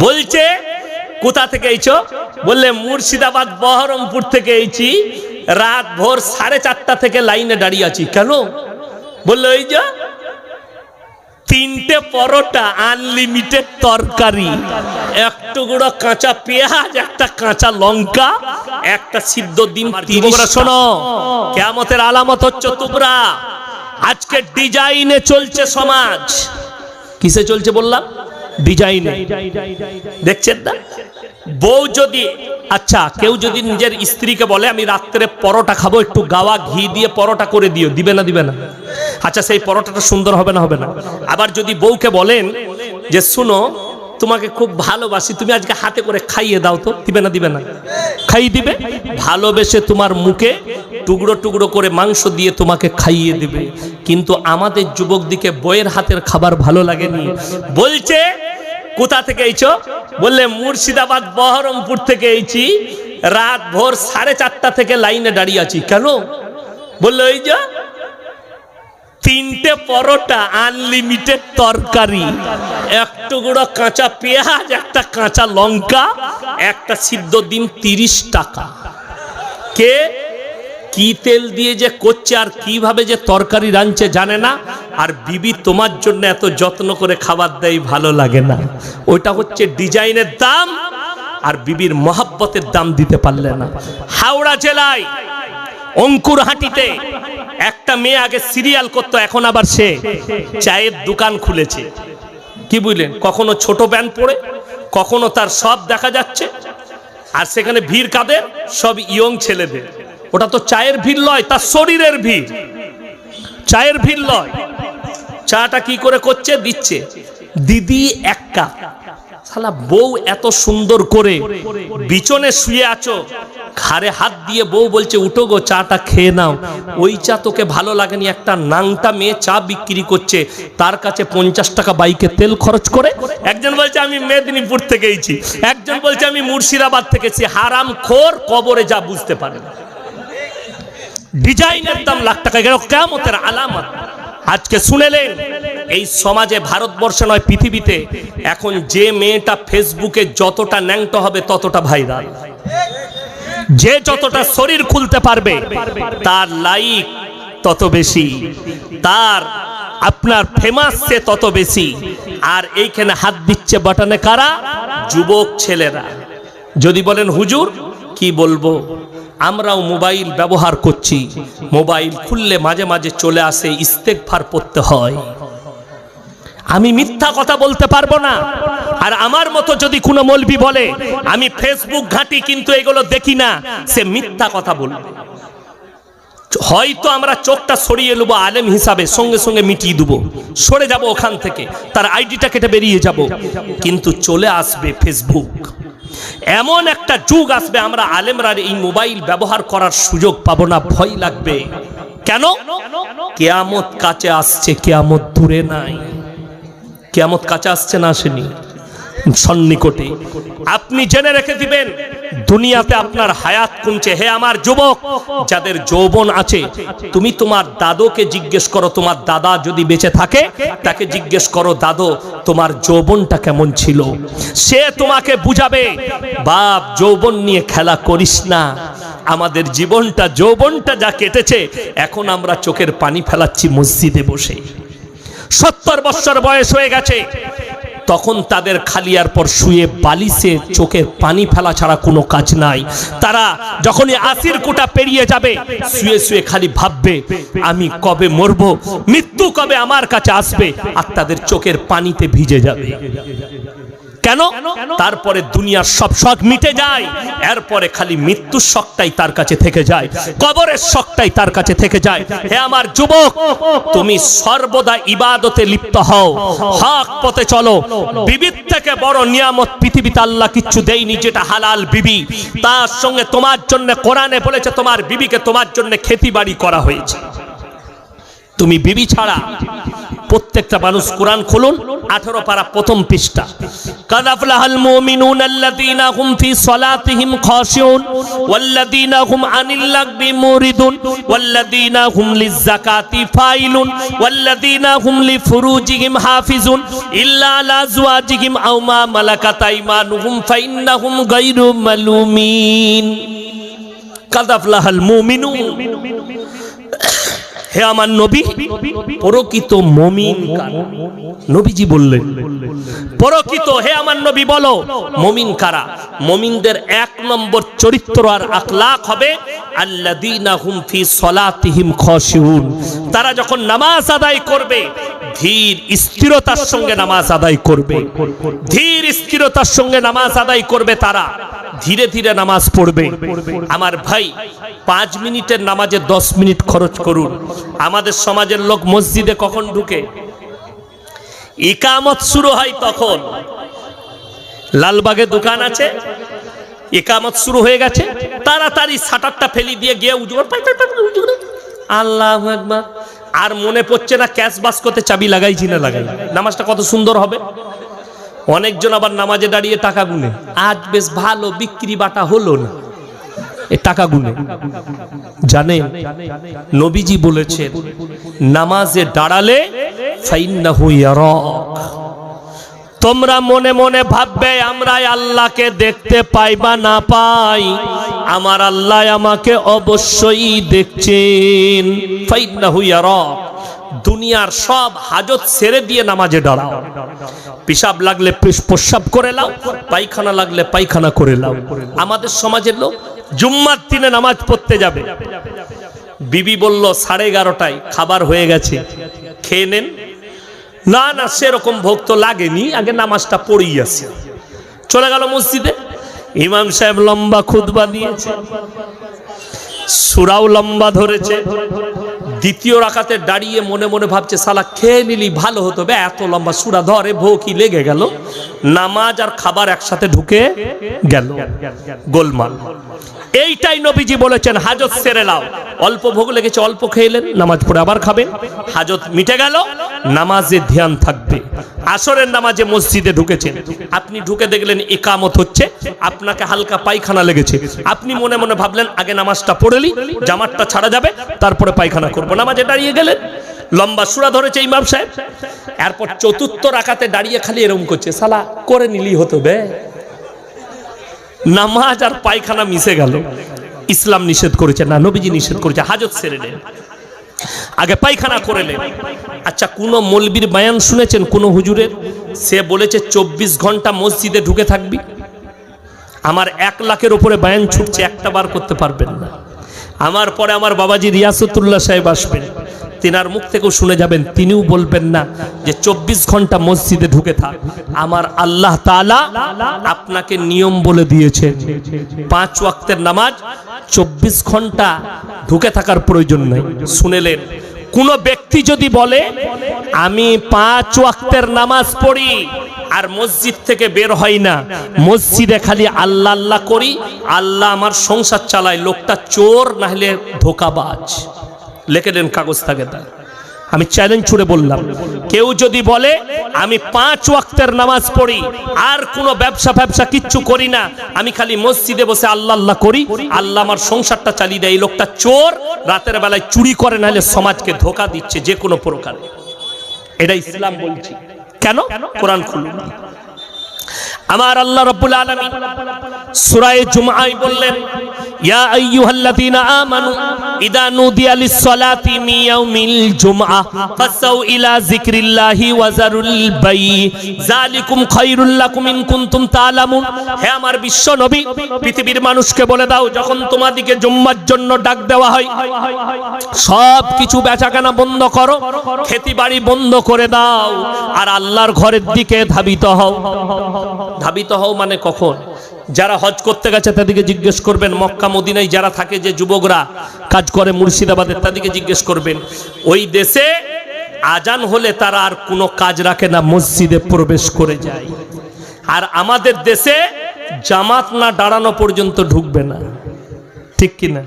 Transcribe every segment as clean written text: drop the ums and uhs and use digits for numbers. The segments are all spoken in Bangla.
বলছে কোথা থেকে এইছো? বললে মুর্শিদাবাদ বহরমপুর থেকে এইছি, রাত ভোর 4:30 থেকে লাইনে দাঁড়িয়ে আছি। কেন? বললো ওই যে 3টে পরোটা, আনলিমিটেড তরকারি, এক টুকরো কাঁচা পেঁয়াজ, একটা কাঁচা লঙ্কা, একটা সিদ্ধ ডিম। শোনো, কিয়ামতের আলামত হচ্ছে তোমরা। আজকে ডিজাইনে চলছে সমাজ। কিসে চলছে বললাম? ডিজাইনে। দেখছেন না? বউ যদি, আচ্ছা কেউ যদি নিজের স্ত্রীকে বলে আমি রাত্রে পরোটা খাবো, একটু গাওয়া ঘি দিয়ে পরোটা করে দিও, দিবে না? দিবে না? আচ্ছা সেই পরোটাটা সুন্দর হবে না? হবে না? আবার যদি বউকে বলেন যে শুনো তোমাকে খুব ভালোবাসি, তুমি আজকে হাতে করে খাইয়ে দাও তো, দিবে না? দিবে না? খাইয়ে দিবে। ভালোবেসে তোমার মুখে টুকরো টুকরো করে মাংস দিয়ে তোমাকে খাইয়ে দিবে। কিন্তু আমাদের যুবকদিকে বইয়ের হাতের খাবার ভালো লাগেনি। বলছে কোথা থেকে এইছো? বললে মুর্শিদাবাদ বহরমপুর থেকে এইছি, রাত ভোর 4:30 থেকে লাইনে দাঁড়িয়ে আছি। কেন? বললো ওই যে 3টে পরোটা, আনলিমিটেড তরকারি, এক টুকরো কাঁচা পেঁয়াজ, একটা কাঁচা লঙ্কা, একটা সিদ্ধ ডিম, 30 টাকা। কে কি তেল দিয়ে যে করছে আর কিভাবে যে তরকারি রাঁধছে জানে না। আর বিবি তোমার জন্য এত যত্ন করে খাবার দেয়, ভালো লাগে না। ওইটা হচ্ছে ডিজাইনের দাম, আর বিবির মহব্বতের দাম দিতে পারলে না। হাওড়া জেলায় অঙ্কুরহাটিতে একটা মেয়ে আগে সিরিয়াল করতো, এখন আবার সে চায়ের দোকান খুলেছে। কি বুঝলেন? কখনো ছোট প্যান্ট পরে, কখনো তার সব দেখা যাচ্ছে। আর সেখানে ভিড় কাদের? সব ইয়ং ছেলেদের। ওটা তো চায়ের ভিড় নয়, তার শরীরের ভিড়। চায়ের ভিড় নয়। চাটা কি করে করছে? দিচ্ছে দিদি 1 কাপ। শালা বউ এত সুন্দর করে বিছনে শুয়ে আছো, ঘাড়ে হাত দিয়ে বউ বলছে উঠো গো, চাটা খেয়ে নাও। ওই চা তোকে ভালো লাগেনি? একটা নাংটা মেয়ে চা বিক্রি করছে, তার কাছে 50 টাকা বাইকে তেল খরচ করে। একজন বলছে আমি মেদিনীপুর থেকে এসেছি, একজন বলছে আমি মুর্শিদাবাদ থেকে এসেছি। হারাম খোর, কবরে যা বুঝতে পারে না। ডিজাইনের দাম লাখ টাকা, কিয়ামতের আলামত। আজকে শুনেলেন এই সমাজে, ভারতবর্ষে নয় পৃথিবীতে, এখন যে মেয়েটা ফেসবুকে যতটা ন্যাংটো হবে ততটা ভাইরাল। যে যতটা শরীর খুলতে পারবে তার লাইক তত বেশি, তার আপনার ফেমাস সে তত বেশি। আর এইখানে হাত দিচ্ছে বাটনে কারা? যুবক ছেলেরা। যদি বলেন হুজুর কি বলবো, আমরাও মোবাইল ব্যবহার করছি। মোবাইল খুললে মাঝে মাঝে চলে আসে ইস্তেগফার পড়তে হয়। আমি মিথ্যা কথা বলতে পারবো না। আর আমার মতো যদি কোনো মৌলবি বলে আমি ফেসবুক ঘাঁটি কিন্তু এগুলো দেখি না, সে মিথ্যা কথা বলবে। হয়তো আমরা চোখটা সরিয়ে নেবো আলেম হিসাবে, সঙ্গে সঙ্গে মিটিয়ে দেবো, সরে যাব ওখান থেকে, তার আইডিটা কেটে বেরিয়ে যাব। কিন্তু চলে আসবে ফেসবুক। এমন একটা যুগ আসবে আমরা আলেমরা এই মোবাইল ব্যবহার করার সুযোগ পাবো না, ভয় লাগবে। কেন? কিয়ামত কাছে আসছে, কিয়ামত দূরে নাই। কিয়ামত কাছে আসছে না, আসেনি, সন্নিকটে। আপনি জেনে রেখে দিবেন দুনিয়াতে আপনার হায়াত কমছে। হে আমার যুবক, যাদের যৌবন আছে, তুমি তোমার দাদুকে জিজ্ঞেস করো, তোমার দাদা যদি বেঁচে থাকে তাকে জিজ্ঞেস করো দাদু তোমার যৌবনটা কেমন ছিল। সে তোমাকে বুঝাবে বাপ যৌবন নিয়ে খেলা করিস না। আমাদের জীবনটা, যৌবনটা যা কেটেছে, এখন আমরা চোখের পানি ফেলাচ্ছি মসজিদে বসে। 70 বছর বয়স হয়ে গেছে, তখন তাদের খালিয়ার পর শুয়ে বালিশে চোখের পানি ফেলা ছাড়া কোনো কাজ নাই। তারা যখনই 80 কোটা পেরিয়ে যাবে, শুয়ে শুয়ে খালি ভাববে আমি কবে মরবো, মৃত্যু কবে আমার কাছে আসবে, আর তাদের চোখের পানিতে ভিজে যাবে। কেন? তারপরে দুনিয়ার সব শখ মিটে যায়, এরপরে খালি মৃত্যুর শখটাই তার কাছে থেকে যায়, কবরের শখটাই তার কাছে থেকে যায়। হে আমার যুবক, তুমি সর্বদা ইবাদতে লিপ্ত হও, হক পথে চলো। বিবির থেকে বড় নিয়ামত পৃথিবীতে আল্লাহ কিচ্ছু দেয়নি, যেটা হালাল বিবি। তার সঙ্গে তোমার জন্য কোরআনে বলেছে তোমার বিবিকে তোমার জন্য খেতি বাড়ি করা হয়েছে। তুমি বিবি ছাড়া প্রত্যেকটা মানুষ কোরআন খুলুন, 18 পারা প্রথম পৃষ্ঠা। কাদ আফলাহাল মুমিনুনা আল্লাযীনা হুম ফি সালাতিহিম খাশিউন ওয়াল্লাযীনা হুম আনিল লাগবি মুরিদুন ওয়াল্লাযীনা হুম লিয-যাকাতি ফাইলুন ওয়াল্লাযীনা হুম লিফুরুজিহিম হাফিজুন ইল্লা আলা আজওয়াজিহিম আও মা মালাকাত আইমানুহুম ফাইন্নাহুম গায়রু মালুমিন। কাদ আফলাহাল মুমিনুন, হে আমার নবী প্রকৃত মুমিন কারা? নবীজি বললেন প্রকৃত, হে আমার নবী বলো মুমিন কারা? মুমিনদের 1 নম্বর চরিত্র আর আখলাক হবে আল্লাযীনা হুম ফি সালাতিহিম খাশিউন, তারা যখন নামাজ আদায় করবে ধীর স্থিরতার সঙ্গে নামাজ আদায় করবে, ধীর স্থিরতার সঙ্গে নামাজ আদায় করবে, তারা ধীরে ধীরে নামাজ পড়বে। আমার ভাই 5 মিনিটের নামাজে 10 মিনিট খরচ করুন। আমাদের সমাজের লোক মসজিদে কখন ঢুকে? ইকামত শুরু হয় তখন। লালবাগে দোকান আছে, ইকামত শুরু হয়ে গেছে, তাড়াতাড়ি শাটারটা ফেলি দিয়ে গিয়ে উজুর আল্লাহু আকবার, আর মনে পড়ছে না ক্যাশ বাস্কতে চাবি লাগাইছি না লাগাই, নামাজটা কত সুন্দর হবে। অনেকজন আবার নামাজে দাঁড়িয়ে টাকা গুনে, আজ বেশ ভালো বিক্রি বাটা হলো না, এই টাকা গুনে। জানেন নবীজি বলেছেন নামাজে দাঁড়ালে ফাইন্নাহু ইয়ারাক, তোমরা মনে মনে ভাববে আমরা আল্লাহকে দেখতে পাই বা না পাই, আমার আল্লাহ আমাকে অবশ্যই দেখছেন। ফাইন্নাহু ইয়ারাক, দুনিয়ার সব হাজত ছেড়ে দিয়ে নামাজে দাঁড়াও। পেশাব লাগলে প্রস্রাব করে নাও, পায়খানা লাগলে পায়খানা করে নাও। আমাদের সমাজের লোক জুম্মার দিনে নামাজ পড়তে যাবে, বিবি বলল 11:30টায় খাবার হয়ে গেছে, খেয়ে নেন। না না, সেরকম ভোগ তো লাগেনি, আগে নামাজটা পড়েই আসি। চলে গেল মসজিদে, ইমাম সাহেব লম্বা খুতবা দিয়েছে, সূরাও লম্বা ধরেছে। দ্বিতীয় রাকাতে দাঁড়িয়ে মনে মনে ভাবছে সালা খেয়ে নিলি ভালো হতো, বে এত লম্বা সূরা ধরে ভোগই লেগে গেল। নামাজ আর খাবার একসাথে ঢুকে গেল, গোলমাল। এইটাই নবীজি বলেছেন হাজত সেরে নাও। অল্প ভোগ লেগেছে, অল্প খেলেন, নামাজ পড়ে আবার খাবেন, হাজত মিটে গেল, নামাজে ধ্যান থাকবে। আসরের নামাজে মসজিদে ঢুকেছেন, আপনি ঢুকে দেখলেন ইকামত হচ্ছে, আপনাকে হালকা পায়খানা লেগেছে, আপনি মনে মনে ভাবলেন আগে নামাজটা পড়েলি, জামাতটা ছাড়া যাবে, তারপরে পায়খানা করবো। নামাজে দাঁড়িয়ে গেলেন, লম্বা সূরা ধরেছে ইমাম সাহেব, এরপর চতুর্থ রাকাতে দাঁড়িয়ে খালি এরকম করছে, সালা করে নিলি হতো বে। নামাজ আর পায়খানা মিশে গেল। ইসলাম নিষেধ করেছে না, নবীজি নিষেধ করেছে, হাজত সেরে নেন, আগে পায়খানা করে নেন। আচ্ছা, কোন মৌলবীর বয়ান শুনেছেন কোন হুজুরের? সে বলেছে 24 ঘন্টা মসজিদে ঢুকে থাকবি। আমার 1 লাখের উপরে বয়ান ছুটছে, একটা বার করতে পারবেন না। আমার পরে আমার বাবাজি রিয়াসতুল্লাহ সাহেব আসবেন, তিনার মুখ থেকেও শুনে যাবেন, তিনিও বলবেন না যে 24 ঘন্টা মসজিদে ঢুকে থাক। আমার আল্লাহ তাআলা আপনাকে নিয়ম বলে দিয়েছেন 5 ওয়াক্তের নামাজ 24 ঘন্টা ঢুকে থাকার প্রয়োজন নেই। শুনেলেন, কোন ব্যক্তি যদি বলে আমি 5 ওয়াক্তের নামাজ পড়ি আর মসজিদ থেকে বের হয় না, মসজিদে খালি আল্লাহ আল্লাহ করি, আল্লাহ আমার সংসার চালায়, লোকটা চোর না হলে ধোঁকাবাজ। লিখে দেন কাগজ থাকে তা। আমি চ্যালেঞ্জ ছুড়ে বললাম, কেউ যদি বলে আমি 5 ওয়াক্তের নামাজ পড়ি আর কোনো ব্যবসা কিচ্ছু করি না, আমি খালি মসজিদে বসে আল্লাহ আল্লাহ করি, আল্লাহ আমার সংসারটা চালিয়ে দেয়, এই লোকটা চোর, রাতের বেলায় চুরি করে, নাহলে সমাজকে ধোঁকা দিচ্ছে যে কোনো প্রকারে। এটা ইসলাম বলছি। কেন? কোরআন খুলুন। আমার আল্লাহ রাব্বুল আলামিন সূরা জুমআয় বললেন, ইয়া আইয়ুহাল্লাযীনা আমানু ইযা নুদিয়া লিস-সালাতি মিন ইয়াউমিল জুমআহ ফাসাউ ইলা যিকরিল্লাহি ওয়া যারুল বাই যালিকুম খায়রুল লাকুম ইন কুনতুম তা'লামুন। হে আমার বিশ্ব নবী, পৃথিবীর মানুষকে বলে দাও, যখন তোমাদিকে জুম্মার জন্য ডাক দেওয়া হয়, সব কিছু বেচাকেনা বন্ধ করো, খেতিবাড়ি বন্ধ করে দাও, আর আল্লাহর ঘরের দিকে ধাবিত হও। ধাবিত হও মানে কখন? যারা হজ করতে গেছে তাদেরকে জিজ্ঞেস করবেন, মক্কা মদিনায় যারা থাকে, যে যুবকরা কাজ করে মুর্শিদাবাদের, তাদেরকে জিজ্ঞেস করবেন, ওই দেশে আজান হলে তারা আর কোনো কাজ রাখে না, মসজিদে প্রবেশ করে যায়। আর আমাদের দেশে জামাত না দাঁড়ানো পর্যন্ত ঢুকবে না, ঠিক কিনা?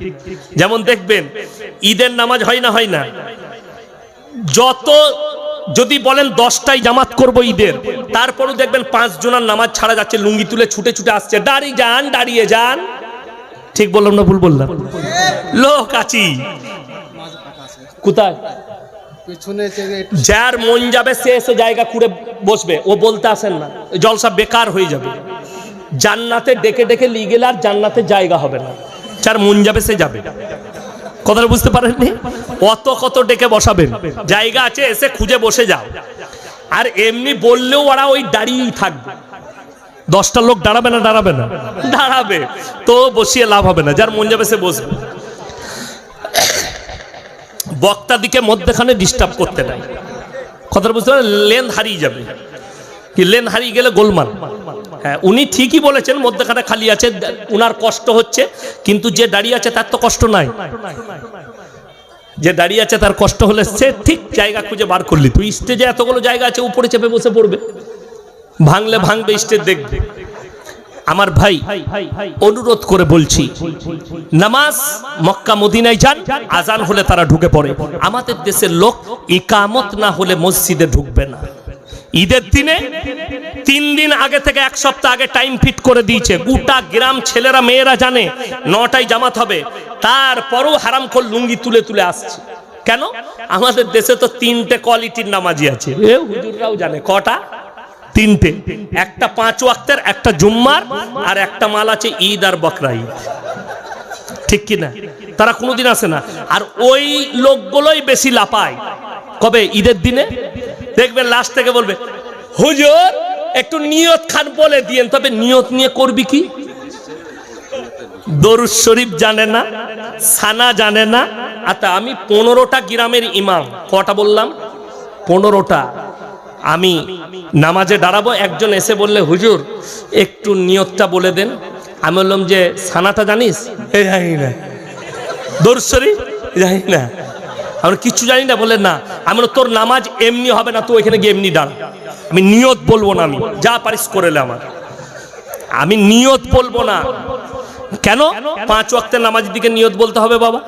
যেমন দেখবেন ঈদের নামাজ হয় না, যত যদি বলেন 10টাই জামাত করব ঈদের, তারপরও দেখবেন 5 জনের নামাজ ছাড়া যাচ্ছে, লুঙ্গি তুলে ছুটে ছুটে আসছে, দাঁড়িয়ে যান। ঠিক বললাম না ভুল বললাম? লোক আছি কোথায়, যার মন যাবে সে এসে জায়গা খুঁড়ে বসবে, ও বলতে আসেন না, জলসা বেকার হয়ে যাবে। জান্নাতে ডেকে ডেকে নিয়ে গেলে আর জান্নাতে জায়গা হবে না, যার মন যাবে সে যাবে। কথাটা বুঝতে পারেননি? কত ডেকে বসাবেন, জায়গা আছে এসে খুঁজে বসে যাও। আর এমনি বললেও ওরা ওই দাঁড়িয়েই থাকবে। 10টা লোক দাঁড়াবে না? দাঁড়াবে, তো বসিয়ে লাভ হবে না, যার মন যাবে সে বসবে। বক্তা দিকে মধ্যখানে ডিস্টার্ব করতে নাই। কথাটা বুঝতে পারেন? লেন হারিয়ে যাবে, কি লেন হারিয়ে গেলে গোলমাল। হ্যাঁ, উনি ঠিকই বলেছেন, মধ্যখানে খালি আছে, উনার কষ্ট হচ্ছে, কিন্তু যে দাঁড়িয়ে আছে তার তো কষ্ট নাই। যে দাঁড়িয়ে আছে তার কষ্ট হলে সে ঠিক জায়গা খুঁজে বার করলি। তুই স্টেজে এতগুলো জায়গা আছে, উপরে চেপে বসে পড়বে, ভাঙলে ভাঙবে, স্টেজ দেখবে। আমার ভাই অনুরোধ করে বলছি, নামাজ মক্কা মদিনায় যান, আজান হলে তারা ঢুকে পড়ে। আমাদের দেশের লোক ইকামত না হলে মসজিদে ঢুকবে না। ঈদের দিনে 3 দিন আগে থেকে 1 সপ্তাহ আগে টাইম ফিট করে দিয়েছে, গোটা গ্রাম ছেলেরা মেয়েরা জানে 9টায় জামাত হবে, তারপরও হারামখোর লুঙ্গি তুলে তুলে আসছে। কেন? আমাদের দেশে তো 3টে কোয়ালিটির নামাজি আছে, হুজুররাও জানে। কটা? 3টে। একটা 5 ওয়াক্তের, একটা জুম্মার, আর একটা মাল আছে ঈদ আর বকরা ঈদ। ঠিক কি না? তারা কোনোদিন আসে না। আর ওই লোকগুলোই বেশি লাপায়। কবে? ঈদের দিনে। দেখবেন লাস্ট থেকে বলবে, হুজুর একটু নিয়ত খান বলে দিয়েন। তবে নিয়ত নিয়ে করবি কি? দরুদ শরীফ জানে না, সানা জানে না। আচ্ছা, আমি 15টা গ্রামের ইমাম। কটা বললাম? 15টা। আমি নামাজে দাঁড়াবো, একজন এসে বললে, হুজুর একটু নিয়তটা বলে দেন। আমি বললাম যে সানাটা জানিস? জানি না। দরুদ শরীফ জানি না। আমরা কিচ্ছু জানি না। বলে না। আমি বললাম তোর নামাজ এমনি হবে না, তুই ওইখানে গিয়ে এমনি দাঁড়া। আমি নিয়ত বলবো না, আমি যা পারিস করেলে আমি নিয়ত বলবো না। কেন? 5 ওয়াক্তের নামাজের দিকে নিয়ত বলতে হবে বাবা,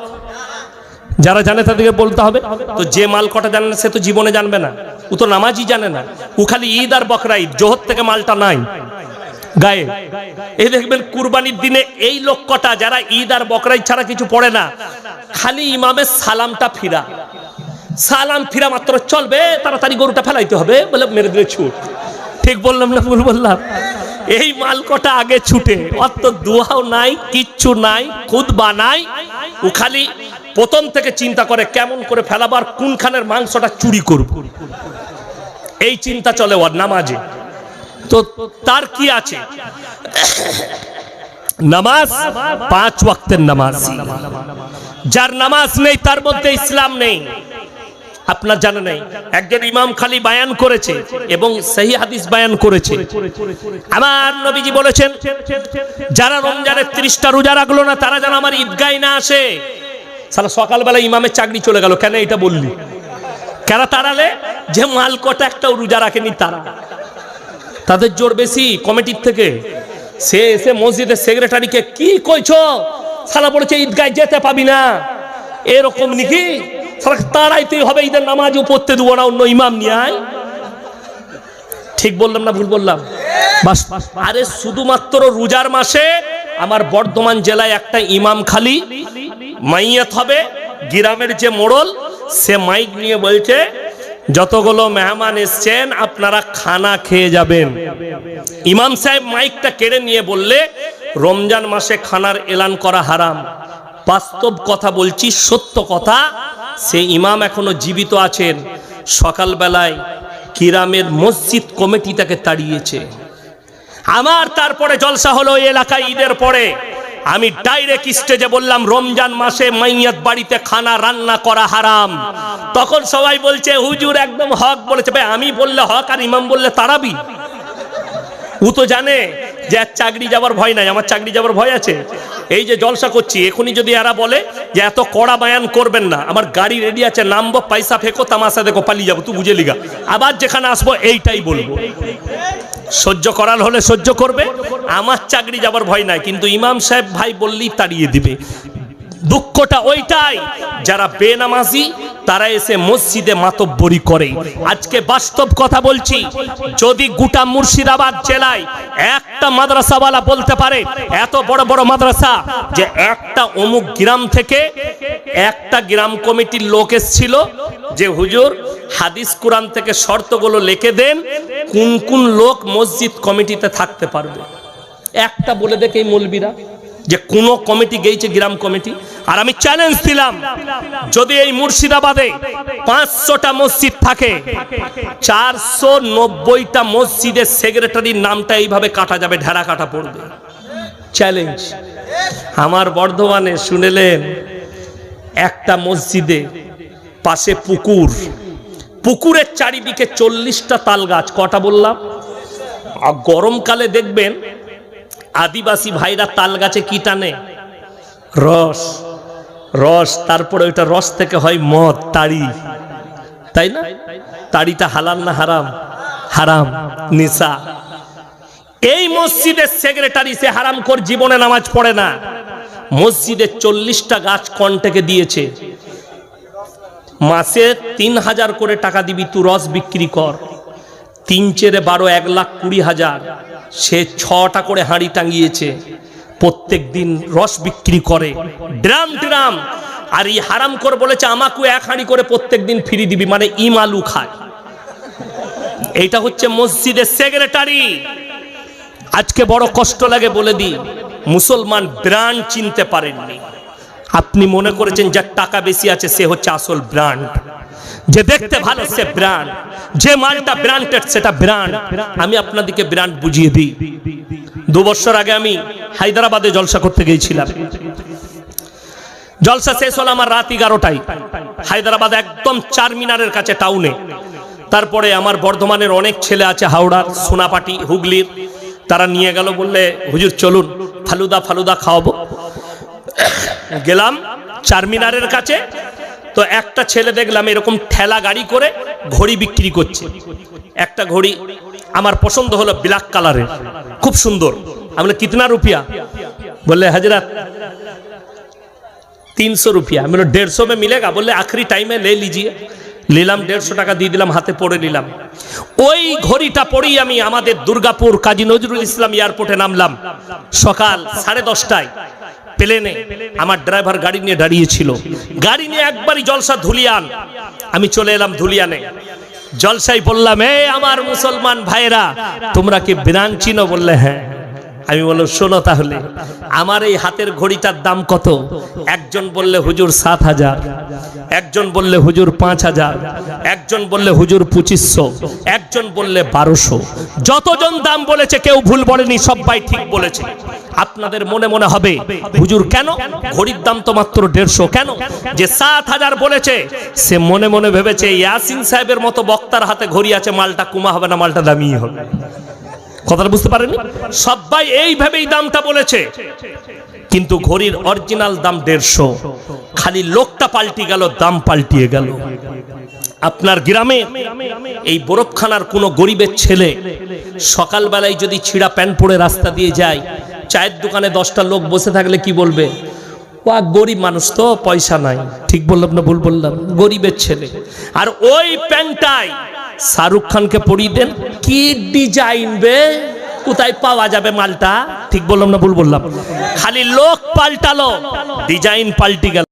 যারা জানে তাদেরকে বলতে হবে। তো যে মাল কটা জানে না সে তো জীবনে জানবে না, ও তো নামাজই জানে না। ও খালি ঈদ আর বকরা ঈদ, জোহর থেকে মালটা নাই গায়ে। এই দেখবেন কুরবানির দিনে এই লোক কটা যারা ঈদ আর বকরা ঈদ ছাড়া কিছু পড়ে না, খালি ইমামের সালামটা ফিরা, সালাম ফিরা মাত্র চলবে, তাড়াতাড়ি গরুটা ফেলাইতে হবে বলে মেরে দিলে ছুট। ঠিক বললাম না ভুল বললাম? এই মাল কটা আগে ছুটে, অত দোয়াও নাই, কিচ্ছু নাই, খুতবা নাই। ও খালি প্রথম থেকে চিন্তা করে কেমন করে ফেলাবার, কোনখানের মাংসটা চুরি করব, এই চিন্তা চলে ওর নামাজে। তো তার কি আছে? নামাজ 5 ওয়াক্তের নামাজ। যার নামাজ নেই তার মধ্যে ইসলাম নেই। আপনার জানা নেই, একজন ইমাম খালি বায়ান করেছে এবং সহি হাদিস বায়ান করেছে। আমার নবীজি বলেছেন, যারা রমজানের 30টা রোজা রাখলো না তারা যেন আমার ঈদগাহে না আসে। সারা সকালবেলা ইমামের চাকরি চলে গেল, কেন এটা বললি? কেন তাড়ালে? যে মাল কটা একটাও রোজা রাখেনি তারা, তাদের জোর বেশি কমিটির থেকে। সে এসে মসজিদের সেক্রেটারিকে কি কইছো, সালা বলেছে ঈদগাহে যেতে পাবি না, এরকম নাকি? তাড়াইতেই হবে, ঈদের নামাজও পড়তে দেবো না, অন্য ইমাম নিয়ে আয়। ঠিক বললাম না ভুল বললাম? আরে শুধুমাত্র রোজার মাসে আমার বর্ধমান জেলায় একটা ইমাম খালি মাইয়াত হবে, গ্রামের যে মোড়ল সে মাইক নিয়ে বলছে, যতগুলো মেহমান এসছেন আপনারা খানা খেয়ে যাবেন। ইমাম সাহেব মাইকটা কেড়ে নিয়ে বললে, রমজান মাসে খানার এলান করা হারাম। বাস্তব কথা বলছি, সত্য কথা। সে ইমাম এখনো জীবিত আছেন। সকালবেলায় গ্রামের মসজিদ কমিটি তাকে তাড়িয়েছে। আমার তারপরে জলসা হলো এই এলাকায় ঈদের পরে। আমি ডাইরেক্ট স্টেজে বললাম, রমজান মাসে মাইয়াত বাড়িতে খানা রান্না করা হারাম। তখন সবাই বলছে, হুজুর একদম হক বলেছে। ভাই, আমি বললে হক আর ইমাম বললে তাড়াবি? ও তো জানে যে চাকরি যাবার ভয় নাই, আমার চাকরি যাবার ভয় আছে। এই যে জলসা করছি, এখনই যদি এরা বলে যে এত কড়া বায়ান করবেন না, আমার গাড়ি রেডি আছে, নামবো, পয়সা ফেকো, তামাশা দেখো, পালিয়ে যাবো, তুই বুঝে লিগা। আবার যেখানে আসবো এইটাই বলবো। সহ্য করার হলে সহ্য করবে, আমার চাকরি যাবার ভয় নাই। কিন্তু ইমাম সাহেব ভাই বললেই তাড়িয়ে দিবে। দুঃখটা ওইটাই, যারা বেনামাজি তারা এসে মসজিদে মাতব্বরি করে। আজকে বাস্তব কথা বলছি, যদি গোটা মুর্শিদাবাদ জেলায় একটা মাদ্রাসাওয়ালা বলতে পারে, এত বড় বড় মাদ্রাসা, যে একটা অমুক গ্রাম থেকে একটা গ্রাম কমিটির লোক এসেছিল যে হুজুর হাদিস কোরআন থেকে শর্তগুলো লিখে দেন, কোন কোন লোক মসজিদ কমিটিতে থাকতে পারবে, একটা বলে দেখে এই মৌলবীরা যে কোন কমিটি গেছে গ্রাম কমিটি। আর আমি চ্যালেঞ্জ দিলাম, যদি এই মুর্শিদাবাদে 500টা মসজিদ থাকে, 490টা মসজিদের সেক্রেটারির নামটা এইভাবে কাটা যাবে, ঢেরা কাটা পড়বে। চ্যালেঞ্জ। আমার বর্ধমানে শুনেলেন একটা মসজিদে পাশে পুকুর, পুকুরের চারিদিকে 40টা তাল গাছ। কটা বললাম? আর গরমকালে দেখবেন আদিবাসী ভাইরা তাল গাছে কি টানে? রস। রস, তারপরে ওইটা রস থেকে হয় মদ, তাড়ি, তাই না? তাড়িটা হালাল না হারাম? হারাম, নেশা। এই মসজিদের সেক্রেটারি সে হারামখোর, জীবনে নামাজ পড়ে না, মসজিদে 40টা গাছ কন্টেকে দিয়েছে, মাসে 3000 করে টাকা দিবি, তুই রস বিক্রি কর। 3 চেরে 12, 1,20,000। সে 6টা করে হাঁড়ি টাঙিয়েছে, প্রত্যেক দিন রস বিক্রি করে ড্রাম ড্রাম। আর এই হারামখোর বলেছে আমাকে 1 হাঁড়ি করে প্রত্যেক দিন ফ্রি দিবি, মানে ইম আলু খায়। এইটা হচ্ছে মসজিদের সেক্রেটারি। আজকে বড় কষ্ট লাগে বলে দিই, মুসলমান ব্র্যান্ড চিনতে পারেননি। আপনি মনে করেছেন যার টাকা বেশি আছে সে হচ্ছে আসল ব্র্যান্ড, যে দেখতে ভালো সে ব্র্যান্ড, যে মালটা ব্র্যান্ডেড সেটা ব্র্যান্ড। আমি আপনাদেরকে ব্র্যান্ড বুঝিয়ে দিই। 2 বছর আগে আমি হায়দ্রাবাদে জলসা করতে গিয়েছিলাম। জলসা শেষ হলো আমার রাত 11টায়, হায়দ্রাবাদ একদম 4 মিনারের কাছে টাউনে। তারপরে আমার বর্ধমানের অনেক ছেলে আছে, হাওড়ার, সোনাপাটি, হুগলির, তারা নিয়ে গেল, বললে হুজুর চলুন ফালুদা খাওয়াবো। গেলাম 4 মিনারের কাছে, তো একটা ছেলে দেখলাম এরকম ঠেলা গাড়ি করে ঘড়ি বিক্রি করছে। একটা ঘড়ি আমার পছন্দ হলো, ব্ল্যাক কালারের, খুব সুন্দর। আমি বললাম কিতনা রুপিয়া? বললে হজরত 300 रुपया। আমি বললাম 150 में मिलेगा? বললে आखिरी टाइम में ले लीजिए। নিলাম, 150 টাকা দিয়ে দিলাম, হাতে পড়ে নিলাম। ওই ঘড়িটা পরেই আমি আমাদের দুর্গাপুর কাজী নজরুল ইসলাম এয়ারপোর্টে নামলাম সকাল 10:30টায় প্লেনে। আমার ড্রাইভার গাড়ি নিয়ে দাঁড়িয়েছিল, গাড়ি নিয়ে একবারই জলসা ধুলিয়ান। আমি চলে এলাম ধুলিয়ানে, জলসাই বললাম, এ আমার মুসলমান ভাইরা, তোমরা কি ব্র্যান্ড চিনো? বললে হ্যাঁ। আমি বললাম শোনো তাহলে, আমার এই হাতের ঘড়িটার দাম কত? একজন বললে হুজুর 7000, একজন বললে হুজুর 5000, একজন বললে হুজুর 2500, একজন বললে 1200। যতজন দাম বলেছে কেউ ভুল বলেনি, সবাই ঠিক বলেছে। আপনাদের মনে মনে হবে হুজুর কেন ঘড়ির দাম তো মাত্র 150? কেন? যে 7000 বলেছে সে মনে মনে ভেবেছে ইয়াসিন সাহেবের মতো বক্তার হাতে ঘড়ি আছে, মালটা কুমা হবে না, মালটা দামি হবে। কথাটা বুঝতে পারেননি? সবাই এইভাবেই দামটা বলেছে, কিন্তু ঘড়ির অরিজিনাল দাম 150। খালি লোকটা পাল্টে গেল, দাম পাল্টিয়ে গেল। আপনার গ্রামে এই বরফখানার কোনো গরিবের ছেলে সকালবেলায় যদি ছিঁড়া প্যান্ট পরে রাস্তা দিয়ে যায়, চায়ের দোকানে 10টা লোক বসে থাকলে কি বলবে? ও গরিব মানুষ তো, পয়সা নাই। ঠিক বললাম না ভুল বললাম? গরিবের ছেলে। আর ওই প্যান্টটাই শাহরুখ খানকে পরিয়ে দেন, কি ডিজাইন বে, কোথায় পাওয়া যাবে মালটা? ঠিক বললাম না ভুল বললাম? খালি লোক পাল্টালো, ডিজাইন পাল্টি গেল।